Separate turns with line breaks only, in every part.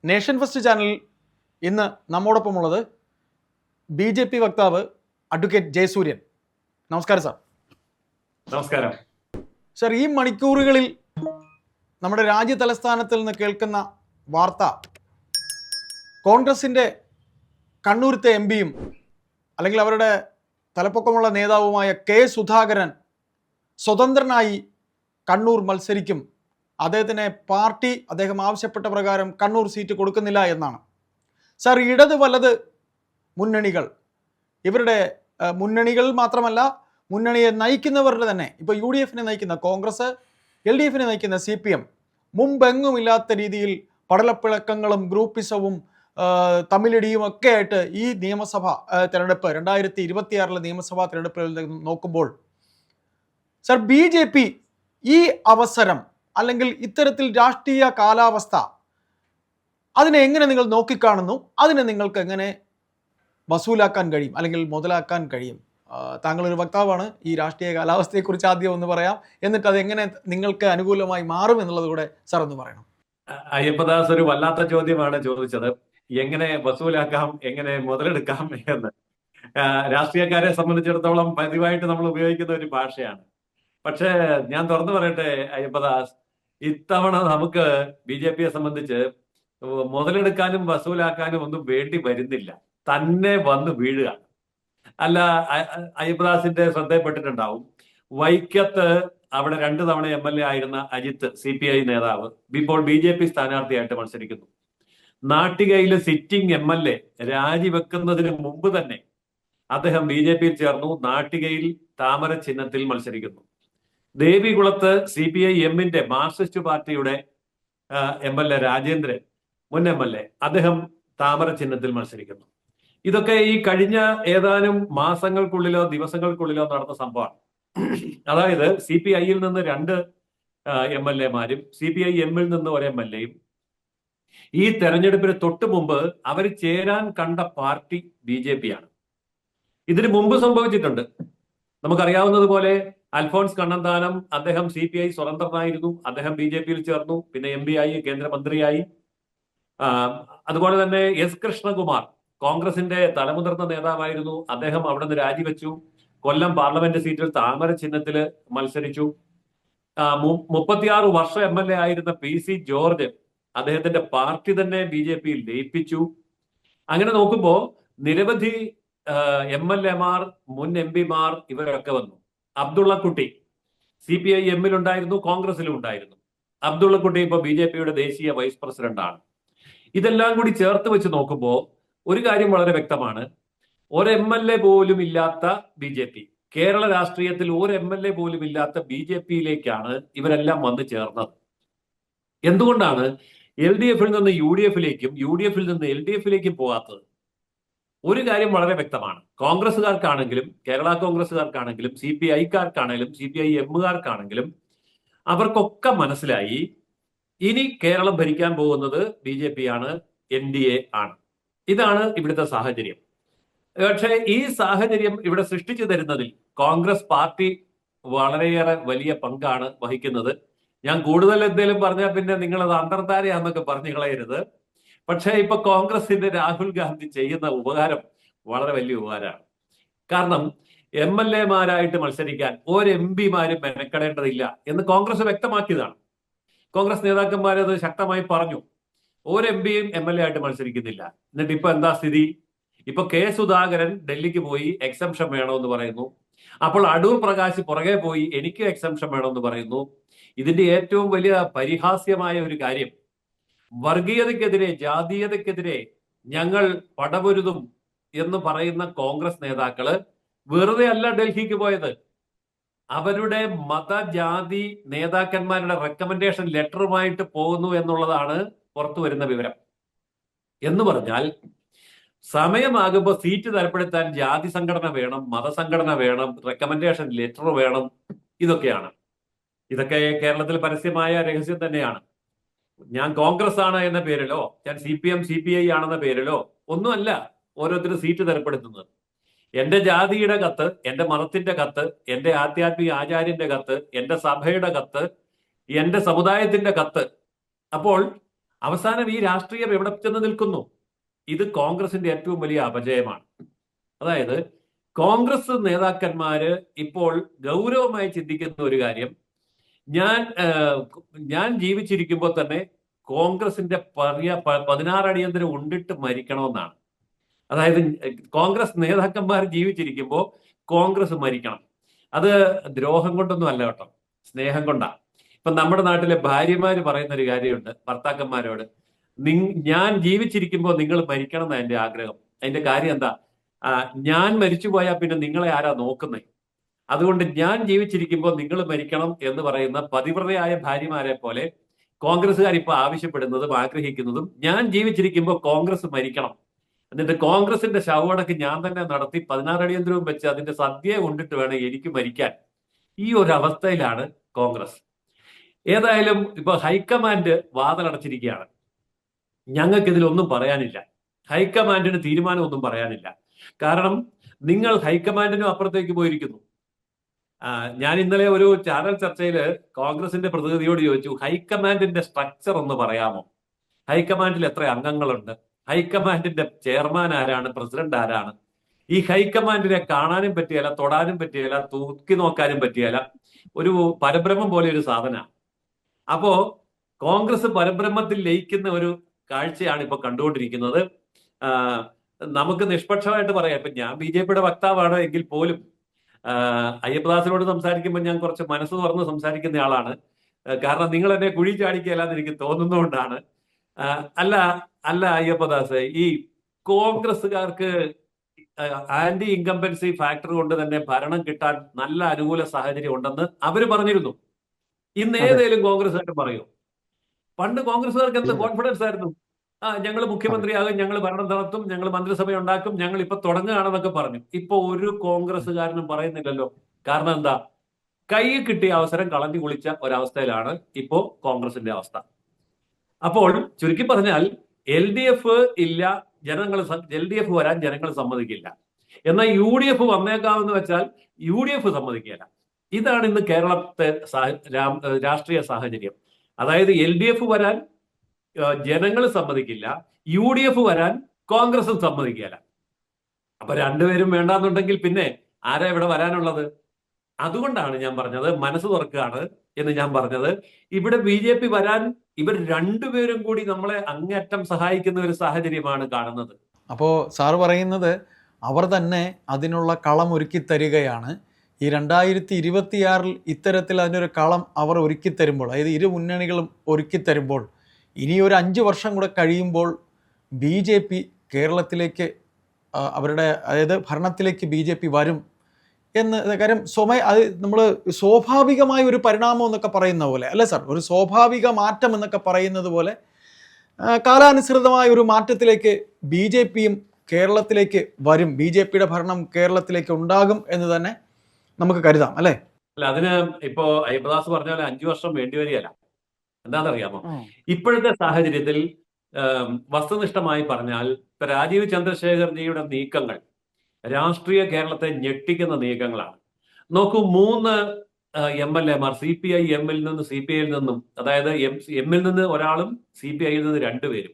Nation first ചാനലിൽ ഇന്ന് നമ്മോടൊപ്പമുള്ളത് BJP വക്താവ് അഡ്വക്കേറ്റ് ജയസൂര്യൻ. നമസ്കാരം സാർ.
നമസ്കാരം
സാർ, ഈ മണിക്കൂറുകളിൽ നമ്മുടെ രാജ്യ തലസ്ഥാനത്തിൽ നിന്ന് കേൾക്കുന്ന വാർത്ത കോൺഗ്രസിൻ്റെ കണ്ണൂരത്തെ MP-യും അല്ലെങ്കിൽ അവരുടെ തലപ്പൊക്കമുള്ള നേതാവുമായ K. സുധാകരൻ സ്വതന്ത്രനായി കണ്ണൂർ മത്സരിക്കും, അദ്ദേഹത്തിന് പാർട്ടി അദ്ദേഹം ആവശ്യപ്പെട്ട പ്രകാരം കണ്ണൂർ സീറ്റ് കൊടുക്കുന്നില്ല എന്നാണ്. സാർ, ഇടത് വലത് മുന്നണികൾ, ഇവരുടെ മുന്നണികൾ മാത്രമല്ല, മുന്നണിയെ നയിക്കുന്നവരുടെ തന്നെ, ഇപ്പോൾ UDF-നെ നയിക്കുന്ന കോൺഗ്രസ്, LDF-നെ നയിക്കുന്ന CPM മുമ്പെങ്ങുമില്ലാത്ത രീതിയിൽ പടലപ്പിളക്കങ്ങളും ഗ്രൂപ്പിസവും തമ്മിലടിയും ഒക്കെ ആയിട്ട് ഈ നിയമസഭ തിരഞ്ഞെടുപ്പ് 2026 നിയമസഭാ തിരഞ്ഞെടുപ്പിൽ നോക്കുമ്പോൾ സാർ, BJP ഈ അവസരം അല്ലെങ്കിൽ ഇത്തരത്തിൽ രാഷ്ട്രീയ കാലാവസ്ഥ അതിനെ എങ്ങനെ നിങ്ങൾ നോക്കിക്കാണുന്നു? അതിനെ നിങ്ങൾക്ക് എങ്ങനെ വസൂലാക്കാൻ കഴിയും അല്ലെങ്കിൽ മുതലാക്കാൻ കഴിയും? താങ്കളൊരു വക്താവാണ്, ഈ രാഷ്ട്രീയ കാലാവസ്ഥയെക്കുറിച്ച് ആദ്യം ഒന്ന് പറയാം, എന്നിട്ട് അത് എങ്ങനെ നിങ്ങൾക്ക് അനുകൂലമായി മാറും എന്നുള്ളത് കൂടെ സാർ ഒന്ന് പറയണം.
അയ്യപ്പദാസ് ഒരു വല്ലാത്ത ചോദ്യമാണ് ചോദിച്ചത്. എങ്ങനെ വസൂലാക്കാം, എങ്ങനെ മുതലെടുക്കാം എന്ന്. രാഷ്ട്രീയക്കാരെ സംബന്ധിച്ചിടത്തോളം പതിവായിട്ട് നമ്മൾ ഉപയോഗിക്കുന്ന ഒരു ഭാഷയാണ്. പക്ഷേ ഞാൻ തുറന്നു പറയട്ടെ അയ്യപ്പദാസ്, ഇത്തവണ നമുക്ക് BJP-യെ സംബന്ധിച്ച് മുതലെടുക്കാനും വസൂലാക്കാനും ഒന്നും വേണ്ടി വരുന്നില്ല, തന്നെ വന്ന് വീഴുക. അല്ല, അയ്യപ്പദാസിന്റെ ശ്രദ്ധയിൽപ്പെട്ടിട്ടുണ്ടാവും, വൈക്കത്ത് അവിടെ 2 തവണ MLA ആയിരുന്ന അജിത്ത്, CPI നേതാവ്, ഇപ്പോൾ BJP സ്ഥാനാർത്ഥിയായിട്ട് മത്സരിക്കുന്നു. നാട്ടികയിലെ സിറ്റിംഗ് MLA രാജിവെക്കുന്നതിന് മുമ്പ് തന്നെ അദ്ദേഹം BJP-യിൽ ചേർന്നു, നാട്ടികയിൽ താമര ചിഹ്നത്തിൽ മത്സരിക്കുന്നു. ദേവികുളത്ത് CPI-M-ന്റെ മാർക്സിസ്റ്റ് പാർട്ടിയുടെ MLA രാജേന്ദ്രൻ, മുൻ MLA, അദ്ദേഹം താമര ചിഹ്നത്തിൽ മത്സരിക്കുന്നു. ഇതൊക്കെ ഈ കഴിഞ്ഞ ഏതാനും മാസങ്ങൾക്കുള്ളിലോ ദിവസങ്ങൾക്കുള്ളിലോ നടന്ന സംഭവമാണ്. അതായത് CPI-യിൽ നിന്ന് 2 MLA-മാരും CPI-M-ൽ നിന്ന് 1 MLA-യും ഈ തെരഞ്ഞെടുപ്പിന് തൊട്ട് മുമ്പ് അവർ ചേരാൻ കണ്ട പാർട്ടി BJP-യാണ്. ഇതിനു മുമ്പ് സംഭവിച്ചിട്ടുണ്ട്. നമുക്കറിയാവുന്നതുപോലെ അൽഫോൺസ് കണ്ണന്താനം, അദ്ദേഹം CPI സ്വതന്ത്രനായിരുന്നു, അദ്ദേഹം BJP-യിൽ ചേർന്നു, പിന്നെ MP ആയി, കേന്ദ്രമന്ത്രിയായി. അതുപോലെ തന്നെ S. കൃഷ്ണകുമാർ കോൺഗ്രസിന്റെ തലമുതിർന്ന നേതാവായിരുന്നു, അദ്ദേഹം അവിടെ നിന്ന് രാജിവെച്ചു, കൊല്ലം പാർലമെന്റ് സീറ്റിൽ താമര ചിഹ്നത്തിൽ മത്സരിച്ചു. 36 വർഷം MLA ആയിരുന്ന PC ജോർജ്, അദ്ദേഹത്തിന്റെ പാർട്ടി തന്നെ BJP-യിൽ ലയിപ്പിച്ചു. അങ്ങനെ നോക്കുമ്പോൾ നിരവധി MLA-മാർ, മുൻ MP-മാർ ഇവരൊക്കെ വന്നു. അബ്ദുള്ളക്കുട്ടി CPI-M-ൽ ഉണ്ടായിരുന്നു, കോൺഗ്രസിലും ഉണ്ടായിരുന്നു. അബ്ദുള്ളക്കുട്ടി ഇപ്പൊ BJP-യുടെ ദേശീയ വൈസ് പ്രസിഡന്റാണ്. ഇതെല്ലാം കൂടി ചേർത്ത് വെച്ച് നോക്കുമ്പോൾ ഒരു കാര്യം വളരെ വ്യക്തമാണ്, ഒരു MLA പോലും ഇല്ലാത്ത BJP, കേരള രാഷ്ട്രീയത്തിൽ ഒരു MLA പോലും ഇല്ലാത്ത BJP-യിലേക്കാണ് ഇവരെല്ലാം വന്ന് ചേർന്നത്. എന്തുകൊണ്ടാണ് LDF-ൽ നിന്ന് UDF-ലേക്കും UDF-ൽ നിന്ന് LDF-ലേക്കും പോകാത്തത്? ഒരു കാര്യം വളരെ വ്യക്തമാണ്, കോൺഗ്രസ്സുകാർക്കാണെങ്കിലും കേരള കോൺഗ്രസ്സുകാർക്കാണെങ്കിലും CPI-ക്കാർക്കാണെങ്കിലും CPI-M-കാർക്കാണെങ്കിലും അവർക്കൊക്കെ മനസ്സിലായി, ഇനി കേരളം ഭരിക്കാൻ പോകുന്നത് BJP-യാണ്, NDA ആണ്. ഇതാണ് ഇവിടുത്തെ സാഹചര്യം. പക്ഷേ ഈ സാഹചര്യം ഇവിടെ സൃഷ്ടിച്ചു തരുന്നതിൽ കോൺഗ്രസ് പാർട്ടി വളരെയേറെ വലിയ പങ്കാണ് വഹിക്കുന്നത്. ഞാൻ കൂടുതൽ എന്തെങ്കിലും പറഞ്ഞാൽ പിന്നെ നിങ്ങളത് അന്തർധാരയാന്നൊക്കെ പറഞ്ഞു കളയരുത്. പക്ഷേ ഇപ്പൊ കോൺഗ്രസിന്റെ രാഹുൽ ഗാന്ധി ചെയ്യുന്ന ഉപകാരം വളരെ വലിയ ഉപകാരമാണ്. കാരണം MLA-മാരായിട്ട് മത്സരിക്കാൻ ഒരു MP-മാരും മെനക്കെടേണ്ടതില്ല എന്ന് കോൺഗ്രസ് വ്യക്തമാക്കിയതാണ്. കോൺഗ്രസ് നേതാക്കന്മാരത് ശക്തമായി പറഞ്ഞു. ഒരു MP-യും MLA ആയിട്ട് മത്സരിക്കുന്നില്ല. എന്നിട്ട് ഇപ്പൊ എന്താ സ്ഥിതി? ഇപ്പൊ K. സുധാകരൻ ഡൽഹിക്ക് പോയി എക്സംഷൻ വേണമെന്ന് പറയുന്നു. അപ്പോൾ അടൂർ പ്രകാശ് പുറകെ പോയി എനിക്ക് എക്സംഷൻ വേണമെന്ന് പറയുന്നു. ഇതിന്റെ ഏറ്റവും വലിയ പരിഹാസ്യമായ ഒരു കാര്യം, വർഗീയതയ്ക്കെതിരെ, ജാതീയതയ്ക്കെതിരെ ഞങ്ങൾ പടപൊരുതും എന്ന് പറയുന്ന കോൺഗ്രസ് നേതാക്കള് വെറുതെ അല്ല ഡൽഹിക്ക് പോയത്. അവരുടെ മതജാതി നേതാക്കന്മാരുടെ റെക്കമെൻഡേഷൻ ലെറ്ററുമായിട്ട് പോകുന്നു എന്നുള്ളതാണ് പുറത്തു വരുന്ന വിവരം. എന്ന് പറഞ്ഞാൽ സമയമാകുമ്പോൾ സീറ്റ് തരപ്പെടുത്താൻ ജാതി സംഘടന വേണം, മതസംഘടന വേണം, റെക്കമെൻഡേഷൻ ലെറ്റർ വേണം. ഇതൊക്കെയാണ്. ഇതൊക്കെ കേരളത്തിൽ പരസ്യമായ രഹസ്യം തന്നെയാണ്. ഞാൻ കോൺഗ്രസ് ആണ് എന്ന പേരിലോ ഞാൻ CPM CPI ആണെന്ന പേരിലോ ഒന്നുമല്ല ഓരോരുത്തരും സീറ്റ് തരപ്പെടുത്തുന്നത്. എന്റെ ജാതിയുടെ കത്ത്, എന്റെ മതത്തിന്റെ കത്ത്, എന്റെ ആധ്യാത്മിക ആചാര്യന്റെ കത്ത്, എന്റെ സഭയുടെ കത്ത്, എന്റെ സമുദായത്തിന്റെ കത്ത്. അപ്പോൾ അവസാനം ഈ രാഷ്ട്രീയം എവിടെ ചെന്ന് നിൽക്കുന്നു? ഇത് കോൺഗ്രസിന്റെ ഏറ്റവും വലിയ അപജയമാണ്. അതായത് കോൺഗ്രസ് നേതാക്കന്മാര് ഇപ്പോൾ ഗൗരവമായി ചിന്തിക്കുന്ന ഒരു കാര്യം, ഞാൻ ജീവിച്ചിരിക്കുമ്പോൾ തന്നെ കോൺഗ്രസിന്റെ 16 അടിയന്തരം ഉണ്ടിട്ട് മരിക്കണമെന്നാണ്. അതായത് കോൺഗ്രസ് നേതാക്കന്മാർ ജീവിച്ചിരിക്കുമ്പോൾ കോൺഗ്രസ് മരിക്കണം. അത് ദ്രോഹം കൊണ്ടൊന്നും അല്ല കേട്ടോ, സ്നേഹം കൊണ്ടാണ്. ഇപ്പൊ നമ്മുടെ നാട്ടിലെ ഭാര്യമാര് പറയുന്ന ഒരു കാര്യമുണ്ട് ഭർത്താക്കന്മാരോട്, ഞാൻ ജീവിച്ചിരിക്കുമ്പോൾ നിങ്ങൾ മരിക്കണം എന്നാണ് എന്റെ ആഗ്രഹം. അതിന്റെ കാര്യം എന്താ? ഞാൻ മരിച്ചു പോയാൽ പിന്നെ നിങ്ങളെ ആരാ നോക്കുന്നത്? അതുകൊണ്ട് ഞാൻ ജീവിച്ചിരിക്കുമ്പോൾ നിങ്ങൾ മരിക്കണം എന്ന് പറയുന്ന പതിവ്രതയായ ഭാര്യമാരെ പോലെ കോൺഗ്രസ്സുകാർ ഇപ്പൊ ആവശ്യപ്പെടുന്നതും ആഗ്രഹിക്കുന്നതും ഞാൻ ജീവിച്ചിരിക്കുമ്പോൾ കോൺഗ്രസ് മരിക്കണം, എന്നിട്ട് കോൺഗ്രസിന്റെ ശവമടക്ക് ഞാൻ തന്നെ നടത്തി 16 അടിയന്തരവും വെച്ച് അതിന്റെ സദ്യ കൊണ്ടിട്ട് വേണം എനിക്ക് മരിക്കാൻ. ഈ ഒരു അവസ്ഥയിലാണ് കോൺഗ്രസ്. ഏതായാലും ഇപ്പൊ ഹൈക്കമാൻഡ് വാതിലടച്ചിരിക്കുകയാണ്. ഞങ്ങൾക്ക് ഇതിലൊന്നും പറയാനില്ല. ഹൈക്കമാൻഡിന് തീരുമാനമൊന്നും പറയാനില്ല. കാരണം നിങ്ങൾ ഹൈക്കമാൻഡിനും അപ്പുറത്തേക്ക് പോയിരിക്കുന്നു. ഞാൻ ഇന്നലെ ഒരു ചാനൽ ചർച്ചയിൽ കോൺഗ്രസിന്റെ പ്രതിനിധിയോട് ചോദിച്ചു, ഹൈക്കമാൻഡിന്റെ സ്ട്രക്ചർ ഒന്ന് പറയാമോ? ഹൈക്കമാൻഡിൽ എത്ര അംഗങ്ങളുണ്ട്? ഹൈക്കമാൻഡിന്റെ ചെയർമാൻ ആരാണ്? പ്രസിഡന്റ് ആരാണ്? ഈ ഹൈക്കമാൻഡിനെ കാണാനും പറ്റിയല്ല, തൊടാനും പറ്റിയല്ല, തൂക്കി നോക്കാനും പറ്റിയല്ല. ഒരു പരബ്രഹ്മം പോലെ ഒരു സാധന. അപ്പോ കോൺഗ്രസ് പരബ്രഹ്മത്തിൽ ലയിക്കുന്ന ഒരു കാഴ്ചയാണ് ഇപ്പൊ കണ്ടുകൊണ്ടിരിക്കുന്നത്. നമുക്ക് നിഷ്പക്ഷമായിട്ട് പറയാം, ഇപ്പൊ ഞാൻ BJPയുടെ വക്താവാണ് എങ്കിൽ പോലും അയ്യപ്പദാസിനോട് സംസാരിക്കുമ്പോൾ ഞാൻ കുറച്ച് മനസ്സ് തുറന്ന് സംസാരിക്കുന്ന ആളാണ്. കാരണം നിങ്ങൾ എന്നെ കുഴി ചാടിക്കല്ലാന്ന് എനിക്ക് തോന്നുന്നതുകൊണ്ടാണ്. അല്ല അയ്യപ്പദാസ്, ഈ കോൺഗ്രസ്സുകാർക്ക് ആന്റി ഇൻകംബൻസി ഫാക്ടർ കൊണ്ട് തന്നെ ഭരണം കിട്ടാൻ നല്ല അനുകൂല സാഹചര്യം ഉണ്ടെന്ന് അവര് പറഞ്ഞിരുന്നു. ഇന്ന് ഏതേലും കോൺഗ്രസ്സുകാരൻ പറയൂ? പണ്ട് കോൺഗ്രസ്സുകാർക്ക് എന്ത് കോൺഫിഡൻസ് ആയിരുന്നു? ഞങ്ങൾ മുഖ്യമന്ത്രിയാകും, ഞങ്ങൾ ഭരണം നടത്തും, ഞങ്ങൾ മന്ത്രിസഭ ഉണ്ടാക്കും, ഞങ്ങൾ ഇപ്പൊ തുടങ്ങുകയാണെന്നൊക്കെ പറഞ്ഞു. ഇപ്പൊ ഒരു കോൺഗ്രസ്സുകാരനും പറയുന്നില്ലല്ലോ. കാരണം എന്താ? കൈ കിട്ടിയ അവസരം കളഞ്ഞു കുളിച്ച ഒരവസ്ഥയിലാണ് ഇപ്പോ കോൺഗ്രസിന്റെ അവസ്ഥ. അപ്പോൾ ചുരുക്കി പറഞ്ഞാൽ LDF ഇല്ല, LDF വരാൻ ജനങ്ങൾ സമ്മതിക്കില്ല. എന്നാൽ UDF വന്നേക്കാമെന്ന് വെച്ചാൽ UDF സമ്മതിക്കില്ല. ഇതാണ് ഇന്ന് കേരളത്തെ രാഷ്ട്രീയ സാഹചര്യം. അതായത് LDF വരാൻ ജനങ്ങൾ സമ്മതിക്കില്ല, UDF വരാൻ കോൺഗ്രസും സമ്മതിക്കില്ല. അപ്പൊ രണ്ടുപേരും വേണ്ടാന്നുണ്ടെങ്കിൽ പിന്നെ ആരാ ഇവിടെ വരാനുള്ളത്? അതുകൊണ്ടാണ് ഞാൻ പറഞ്ഞത് മനസ്സ് തുറക്കുകയാണ് എന്ന് ഞാൻ പറഞ്ഞത്. ഇവിടെ BJP വരാൻ ഇവർ രണ്ടുപേരും കൂടി നമ്മളെ അങ്ങേറ്റം സഹായിക്കുന്ന ഒരു സാഹചര്യമാണ് കാണുന്നത്.
അപ്പോൾ സാറ് പറയുന്നത് അവർ തന്നെ അതിനുള്ള കളം ഒരുക്കി തരികയാണ്. ഈ 2026 ഇത്തരത്തിൽ അതിനൊരു കളം അവർ ഒരുക്കി തരുമ്പോൾ, അതായത് ഇരു മുന്നണികളും ഒരുക്കി തരുമ്പോൾ, ഇനി ഒരു 5 വർഷം കൂടെ കഴിയുമ്പോൾ BJP കേരളത്തിലേക്ക് അവരുടെ അതായത് ഭരണത്തിലേക്ക് BJP വരും എന്ന് കാര്യം അത് നമ്മൾ സ്വാഭാവികമായ ഒരു പരിണാമം എന്നൊക്കെ പറയുന്ന പോലെ അല്ലേ സാർ? ഒരു സ്വാഭാവിക മാറ്റം എന്നൊക്കെ പറയുന്നത് പോലെ കാലാനുസൃതമായ ഒരു മാറ്റത്തിലേക്ക് BJPയും കേരളത്തിലേക്ക് വരും. BJPയുടെ ഭരണം കേരളത്തിലേക്ക് ഉണ്ടാകും എന്ന് തന്നെ നമുക്ക് കരുതാം അല്ലേ?
അല്ല, അതിന് ഇപ്പോ അയ്യപ്പദാസ് പറഞ്ഞ പോലെ 5 വർഷം വേണ്ടി വരികയല്ല. എന്താണെന്നറിയാമോ? ഇപ്പോഴത്തെ സാഹചര്യത്തിൽ വസ്തുനിഷ്ഠമായി പറഞ്ഞാൽ ഇപ്പൊ രാജീവ് ചന്ദ്രശേഖർജിയുടെ നീക്കങ്ങൾ രാഷ്ട്രീയ കേരളത്തെ ഞെട്ടിക്കുന്ന നീക്കങ്ങളാണ്. നോക്കൂ, 3 MLA മാർ CPI-Mൽ നിന്ന് CPIയിൽ നിന്നും, അതായത് എമ്മിൽ നിന്ന് ഒരാളും CPIയിൽ നിന്ന് 2 പേരും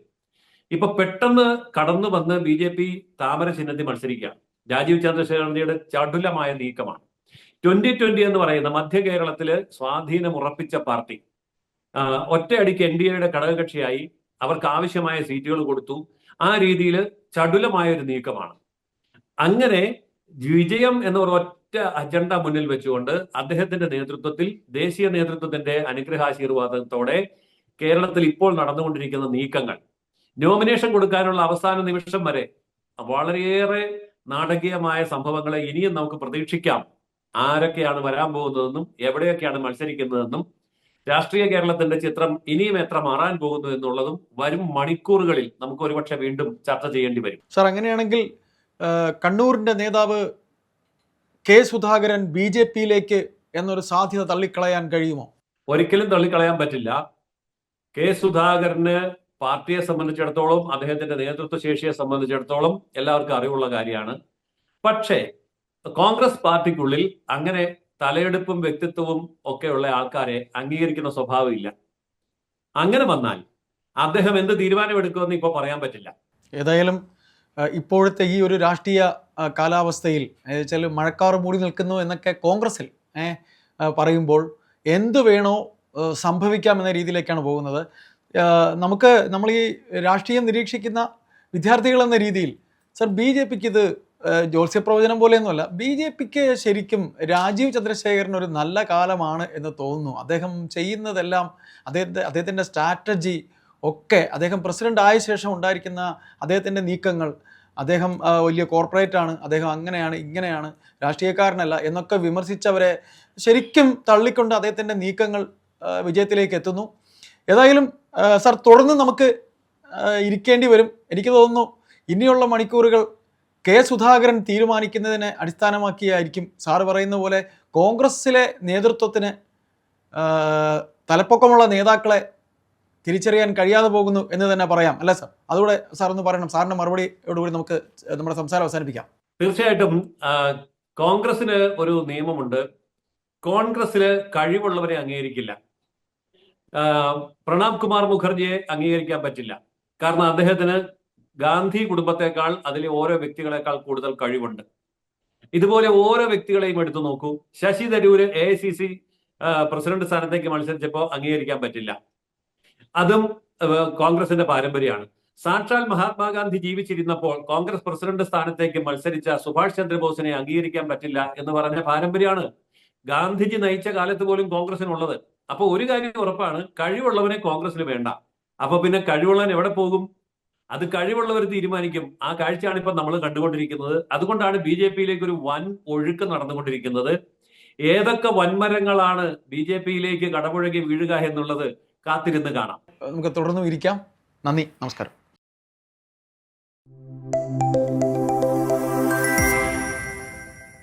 ഇപ്പൊ പെട്ടെന്ന് കടന്നു വന്ന് BJP താമര ചിഹ്നത്തിൽ മത്സരിക്കുകയാണ്. രാജീവ് ചന്ദ്രശേഖർജിയുടെ ചടുലമായ നീക്കമാണ്. 2020 എന്ന് പറയുന്ന മധ്യ കേരളത്തില് സ്വാധീനം ഉറപ്പിച്ച പാർട്ടി ഒറ്റയടിക്ക് NDAയുടെ ഘടകകക്ഷിയായി അവർക്ക് ആവശ്യമായ സീറ്റുകൾ കൊടുത്തു. ആ രീതിയിൽ ചടുലമായ ഒരു നീക്കമാണ്. അങ്ങനെ വിജയം എന്ന ഒരൊറ്റ അജണ്ട മുന്നിൽ വെച്ചുകൊണ്ട് അദ്ദേഹത്തിന്റെ നേതൃത്വത്തിൽ, ദേശീയ നേതൃത്വത്തിന്റെ അനുഗ്രഹാശീർവാദത്തോടെ കേരളത്തിൽ ഇപ്പോൾ നടന്നുകൊണ്ടിരിക്കുന്ന നീക്കങ്ങൾ, നോമിനേഷൻ കൊടുക്കാനുള്ള അവസാന നിമിഷം വരെ വളരെയേറെ നാടകീയമായ സംഭവങ്ങളെ ഇനിയും നമുക്ക് പ്രതീക്ഷിക്കാം. ആരൊക്കെയാണ് വരാൻ പോകുന്നതെന്നും എവിടെയൊക്കെയാണ് മത്സരിക്കുന്നതെന്നും രാഷ്ട്രീയ കേരളത്തിന്റെ ചിത്രം ഇനിയും എത്ര മാറാൻ പോകുന്നു എന്നുള്ളതും വരും മണിക്കൂറുകളിൽ നമുക്ക് ഒരുപക്ഷെ വീണ്ടും ചർച്ച ചെയ്യേണ്ടി വരും.
സാർ, അങ്ങനെയാണെങ്കിൽ കണ്ണൂരിന്റെ നേതാവ് K. സുധാകരൻ BJPയിലേക്ക് എന്നൊരു സാധ്യത തള്ളിക്കളയാൻ കഴിയുമോ?
ഒരിക്കലും തള്ളിക്കളയാൻ പറ്റില്ല. K. സുധാകരന് പാർട്ടിയെ സംബന്ധിച്ചിടത്തോളം, അദ്ദേഹത്തിന്റെ നേതൃത്വ ശേഷിയെ സംബന്ധിച്ചിടത്തോളം എല്ലാവർക്കും അറിവുള്ള കാര്യമാണ്. പക്ഷേ കോൺഗ്രസ് പാർട്ടിക്കുള്ളിൽ അങ്ങനെ തലയെടുപ്പും വ്യക്തിത്വവും ഒക്കെയുള്ള ആൾക്കാരെ അംഗീകരിക്കുന്ന സ്വഭാവമില്ല. അങ്ങനെ വന്നാൽ അദ്ദേഹം എന്ത് തീരുമാനമെടുക്കുമെന്ന് ഇപ്പോൾ പറയാൻ പറ്റില്ല.
ഏതായാലും ഇപ്പോഴത്തെ ഈ ഒരു രാഷ്ട്രീയ കാലാവസ്ഥയിൽ വെച്ചാൽ മഴക്കാറ് മൂടി നിൽക്കുന്നു എന്നൊക്കെ കോൺഗ്രസിൽ പറയുമ്പോൾ എന്ത് വേണോ സംഭവിക്കാമെന്ന രീതിയിലേക്കാണ് പോകുന്നത്. നമ്മൾ ഈ രാഷ്ട്രീയം നിരീക്ഷിക്കുന്ന വിദ്യാർത്ഥികൾ എന്ന രീതിയിൽ സർ, ബി ജെ പിക്ക് ഇത് ജ്യോത്സ്യപ്രവചനം പോലെയൊന്നുമല്ല. ബി ജെ പിക്ക് ശരിക്കും രാജീവ് ചന്ദ്രശേഖരൻ ഒരു നല്ല കാലമാണ് എന്ന് തോന്നുന്നു. അദ്ദേഹം ചെയ്യുന്നതെല്ലാം, അദ്ദേഹത്തിൻ്റെ സ്ട്രാറ്റജി ഒക്കെ, അദ്ദേഹം പ്രസിഡന്റ് ആയ ശേഷം ഉണ്ടായിരിക്കുന്ന അദ്ദേഹത്തിൻ്റെ നീക്കങ്ങൾ, അദ്ദേഹം വലിയ കോർപ്പറേറ്റാണ്, അദ്ദേഹം അങ്ങനെയാണ് ഇങ്ങനെയാണ്, രാഷ്ട്രീയക്കാരനല്ല എന്നൊക്കെ വിമർശിച്ചവരെ ശരിക്കും തള്ളിക്കൊണ്ട് അദ്ദേഹത്തിൻ്റെ നീക്കങ്ങൾ വിജയത്തിലേക്ക് എത്തുന്നു. ഏതായാലും സർ, തുടർന്ന് നമുക്ക് ഇരിക്കേണ്ടി വരും. എനിക്ക് തോന്നുന്നു ഇനിയുള്ള മണിക്കൂറുകൾ കെ സുധാകരൻ തീരുമാനിക്കുന്നതിനെ അടിസ്ഥാനമാക്കിയായിരിക്കും. സാറ് പറയുന്ന പോലെ കോൺഗ്രസ്സിലെ നേതൃത്വത്തിന് തലപ്പൊക്കമുള്ള നേതാക്കളെ തിരിച്ചറിയാൻ കഴിയാതെ പോകുന്നു എന്ന് തന്നെ പറയാം, അല്ലേ സാർ? അതുകൂടെ സാർ ഒന്ന് പറയണം. സാറിന്റെ മറുപടിയോടുകൂടി നമുക്ക് നമ്മുടെ സംസാരം അവസാനിപ്പിക്കാം.
തീർച്ചയായിട്ടും കോൺഗ്രസിന് ഒരു നിയമമുണ്ട്. കോൺഗ്രസില് കഴിവുള്ളവരെ അംഗീകരിക്കില്ല. പ്രണബ് കുമാർ മുഖർജിയെ അംഗീകരിക്കാൻ പറ്റില്ല. കാരണം അദ്ദേഹത്തിന് ഗാന്ധി കുടുംബത്തെക്കാൾ അതിലെ ഓരോ വ്യക്തികളെക്കാൾ കൂടുതൽ കഴിവുണ്ട്. ഇതുപോലെ ഓരോ വ്യക്തികളെയും എടുത്തു നോക്കൂ. ശശി തരൂര് AICC പ്രസിഡന്റ് സ്ഥാനത്തേക്ക് മത്സരിച്ചപ്പോൾ അംഗീകരിക്കാൻ പറ്റില്ല. അതും കോൺഗ്രസിന്റെ പാരമ്പര്യമാണ്. സാക്ഷാൽ മഹാത്മാഗാന്ധി ജീവിച്ചിരുന്നപ്പോൾ കോൺഗ്രസ് പ്രസിഡന്റ് സ്ഥാനത്തേക്ക് മത്സരിച്ച സുഭാഷ് ചന്ദ്രബോസിനെ അംഗീകരിക്കാൻ പറ്റില്ല എന്ന് പറഞ്ഞ പാരമ്പര്യമാണ് ഗാന്ധിജി നയിച്ച കാലത്ത് പോലും കോൺഗ്രസിനുള്ളത്. അപ്പൊ ഒരു കാര്യം ഉറപ്പാണ്, കഴിവുള്ളവനെ കോൺഗ്രസിന് വേണ്ട. അപ്പൊ പിന്നെ കഴിവുള്ളവൻ എവിടെ പോകും? അത് കഴിവുള്ളവർ തീരുമാനിക്കും. ആ കാഴ്ചയാണ് ഇപ്പൊ നമ്മൾ കണ്ടുകൊണ്ടിരിക്കുന്നത്. അതുകൊണ്ടാണ് BJPയിലേക്ക് ഒരു വൻ ഒഴുക്ക് നടന്നുകൊണ്ടിരിക്കുന്നത്. ഏതൊക്കെ വൻമരങ്ങളാണ് BJPയിലേക്ക് കടപുഴകി വീഴുക എന്നുള്ളത് കാത്തിരുന്ന് കാണാം.
നമുക്ക് തുടർന്നും ഇരിക്കാം. നന്ദി, നമസ്കാരം.